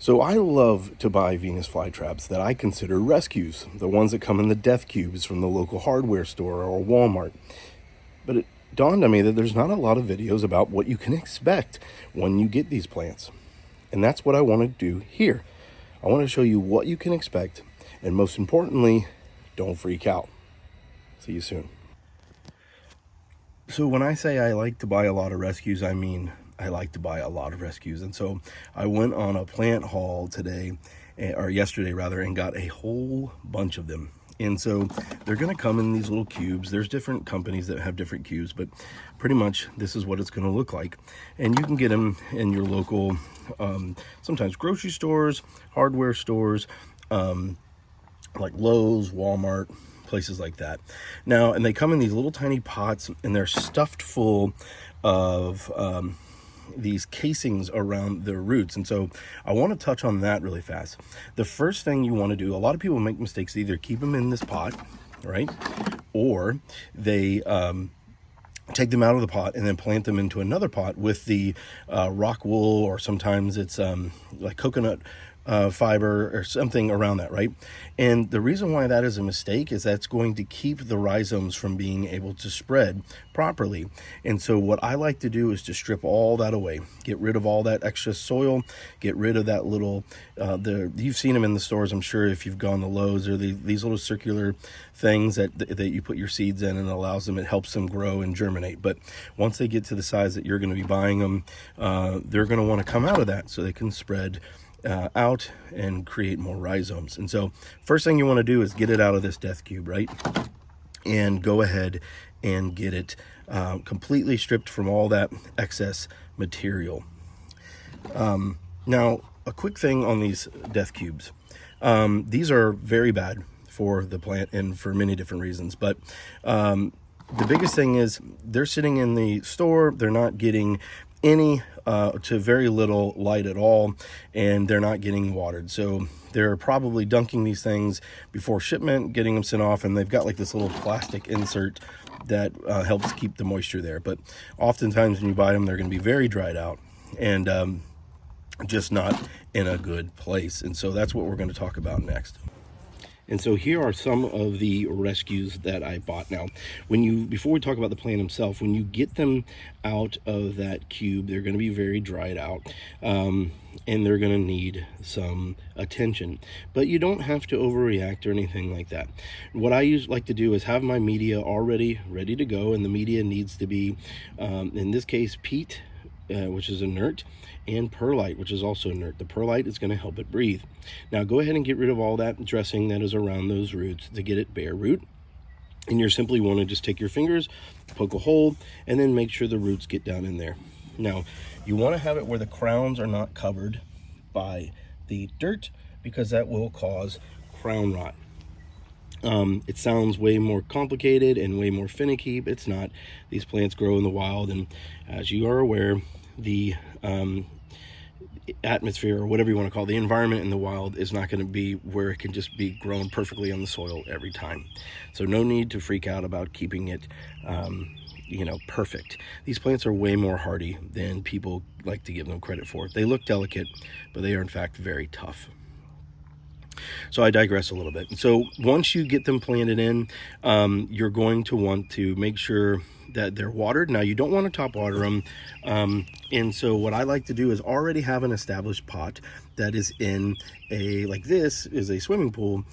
So I love to buy Venus flytraps that I consider rescues, the ones that come in the death cubes from the local hardware store or Walmart. But it dawned on me that there's not a lot of videos about what you can expect when you get these plants. And that's what I want to do here. I want to show you what you can expect, and most importantly, don't freak out. See you soon. So when I say I like to buy a lot of rescues, I mean I like to buy a lot of rescues. And so I went on a plant haul today, or yesterday rather, and got a whole bunch of them. And so they're going to come in these little cubes. There's different companies that have different cubes, but pretty much this is what it's going to look like. And you can get them in your local, sometimes grocery stores, hardware stores, like Lowe's, Walmart, places like that. Now, and they come in these little tiny pots, and they're stuffed full of these casings around their roots. And so I want to touch on that really fast. The first thing you want to do, a lot of people make mistakes. They either keep them in this pot, right, or they take them out of the pot and then plant them into another pot with the rockwool, or sometimes it's like coconut fiber or something around that, right? And the reason why that is a mistake is that's going to keep the rhizomes from being able to spread properly. And so what I like to do is to strip all that away, get rid of all that extra soil, get rid of that little you've seen them in the stores, I'm sure, if you've gone to Lowe's, or these little circular things that you put your seeds in, and it helps them grow and germinate. But once they get to the size that you're going to be buying them, they're going to want to come out of that so they can spread out and create more rhizomes. And so first thing you want to do is get it out of this death cube, right? And go ahead and get it completely stripped from all that excess material. Now, a quick thing on these death cubes. These are very bad for the plant and for many different reasons, but the biggest thing is they're sitting in the store, they're not getting any to very little light at all, and they're not getting watered. So they're probably dunking these things before shipment, getting them sent off, and they've got like this little plastic insert that helps keep the moisture there. But oftentimes when you buy them, they're going to be very dried out and just not in a good place. And so that's what we're going to talk about next. And so here are some of the rescues that I bought. Now, before we talk about the plant himself, when you get them out of that cube, they're going to be very dried out, and they're going to need some attention. But you don't have to overreact or anything like that. What I like to do is have my media already ready to go, and the media needs to be, in this case, peat, which is inert, and perlite, which is also inert. The perlite is going to help it breathe. Now go ahead and get rid of all that dressing that is around those roots to get it bare root. And you simply want to just take your fingers, poke a hole, and then make sure the roots get down in there. Now you want to have it where the crowns are not covered by the dirt, because that will cause crown rot. It sounds way more complicated and way more finicky, but it's not. These plants grow in the wild, and as you are aware, the atmosphere, or whatever you want to call it, the environment in the wild is not going to be where it can just be grown perfectly on the soil every time. So no need to freak out about keeping it perfect. These plants are way more hardy than people like to give them credit for. They look delicate, but they are in fact very tough. So I digress a little bit. So once you get them planted in, you're going to want to make sure that they're watered. Now you don't want to top water them. And so what I like to do is already have an established pot that is in like this is a swimming pool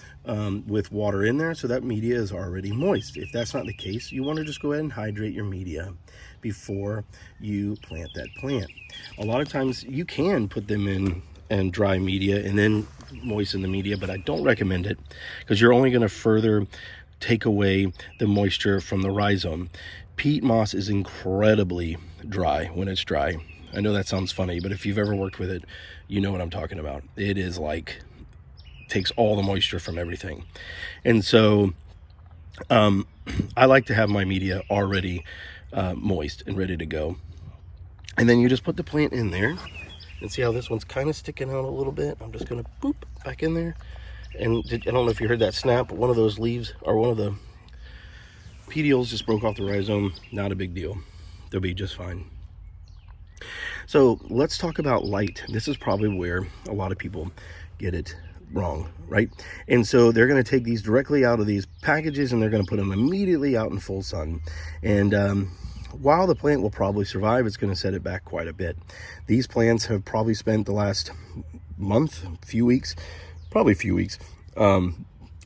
with water in there. So that media is already moist. If that's not the case, you want to just go ahead and hydrate your media before you plant that plant. A lot of times you can put them in and dry media and then moisten the media, but I don't recommend it, because you're only going to further take away the moisture from the rhizome. Peat moss is incredibly dry when it's dry. I know that sounds funny, but if you've ever worked with it, you know what I'm talking about. It is like, takes all the moisture from everything. And so I like to have my media already moist and ready to go. And then you just put the plant in there. And see how this one's kind of sticking out a little bit? I'm just going to boop back in there. And I don't know if you heard that snap, but one of those leaves, or one of the petioles, just broke off the rhizome. Not a big deal. They'll be just fine. So let's talk about light. This is probably where a lot of people get it wrong, right? And so they're going to take these directly out of these packages and they're going to put them immediately out in full sun. And while the plant will probably survive, it's going to set it back quite a bit. These plants have probably spent the last month, few weeks,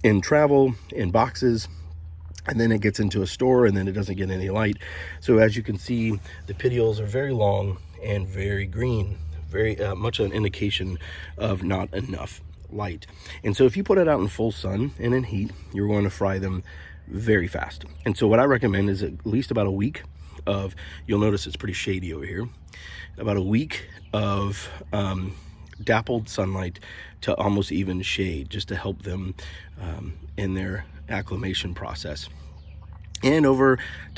in travel, in boxes, and then it gets into a store and then it doesn't get any light. So as you can see, the petioles are very long and very green, very much an indication of not enough light. And so if you put it out in full sun and in heat, you're going to fry them very fast. And so what I recommend is at least about a week of, you'll notice it's pretty shady over here, about a week of dappled sunlight to almost even shade, just to help them in their acclimation process. And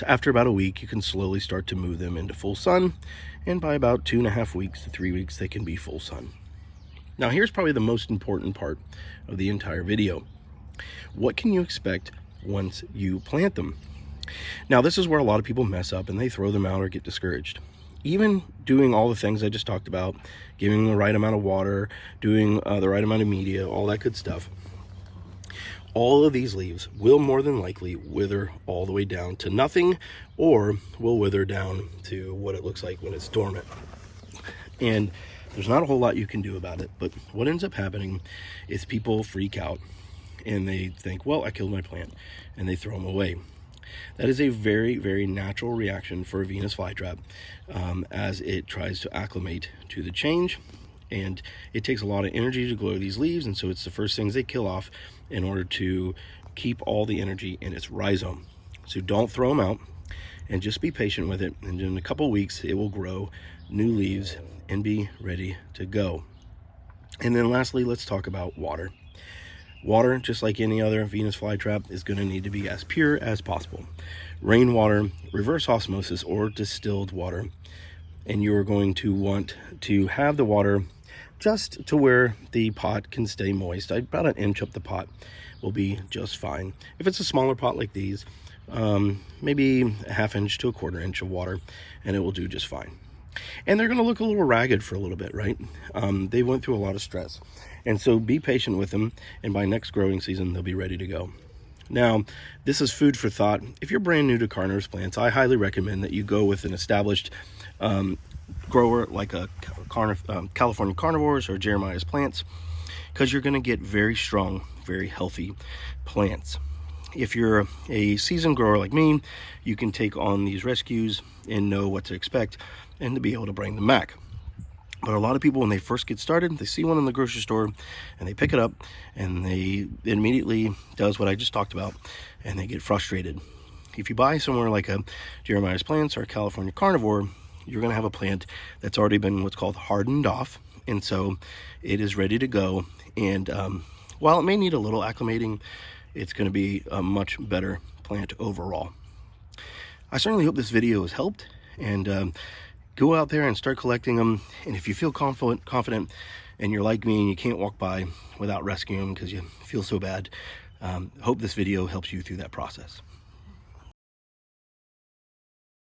after about a week, you can slowly start to move them into full sun, and by about 2.5 weeks to 3 weeks they can be full sun. Now here's probably the most important part of the entire video. What can you expect once you plant them? Now this is where a lot of people mess up and they throw them out or get discouraged. Even doing all the things I just talked about, giving the right amount of water, doing the right amount of media, all that good stuff, all of these leaves will more than likely wither all the way down to nothing, or will wither down to what it looks like when it's dormant. And there's not a whole lot you can do about it, but what ends up happening is people freak out and they think, well, I killed my plant, and they throw them away. That is a very, very natural reaction for a Venus flytrap as it tries to acclimate to the change. And it takes a lot of energy to grow these leaves, and so it's the first things they kill off in order to keep all the energy in its rhizome. So don't throw them out, and just be patient with it, and in a couple weeks it will grow new leaves and be ready to go. And then lastly, let's talk about water. Water, just like any other Venus flytrap, is going to need to be as pure as possible. Rainwater, reverse osmosis, or distilled water. And you're going to want to have the water just to where the pot can stay moist. About 1 inch up the pot will be just fine. If it's a smaller pot like these, maybe 1/2 inch to 1/4 inch of water, and it will do just fine. And they're going to look a little ragged for a little bit, right? They went through a lot of stress. And so be patient with them, and by next growing season, they'll be ready to go. Now, this is food for thought. If you're brand new to carnivorous plants, I highly recommend that you go with an established grower like a California Carnivorous or Jeremiah's plants, because you're going to get very strong, very healthy plants. If you're a seasoned grower like me, you can take on these rescues and know what to expect and to be able to bring them back. But a lot of people, when they first get started, they see one in the grocery store and they pick it up and it immediately does what I just talked about, and they get frustrated. If you buy somewhere like a Jeremiah's plants or a California Carnivore, you're going to have a plant that's already been what's called hardened off, and so it is ready to go. And while it may need a little acclimating, it's going to be a much better plant overall. I certainly hope this video has helped, and go out there and start collecting them. And if you feel confident and you're like me and you can't walk by without rescuing them because you feel so bad, hope this video helps you through that process.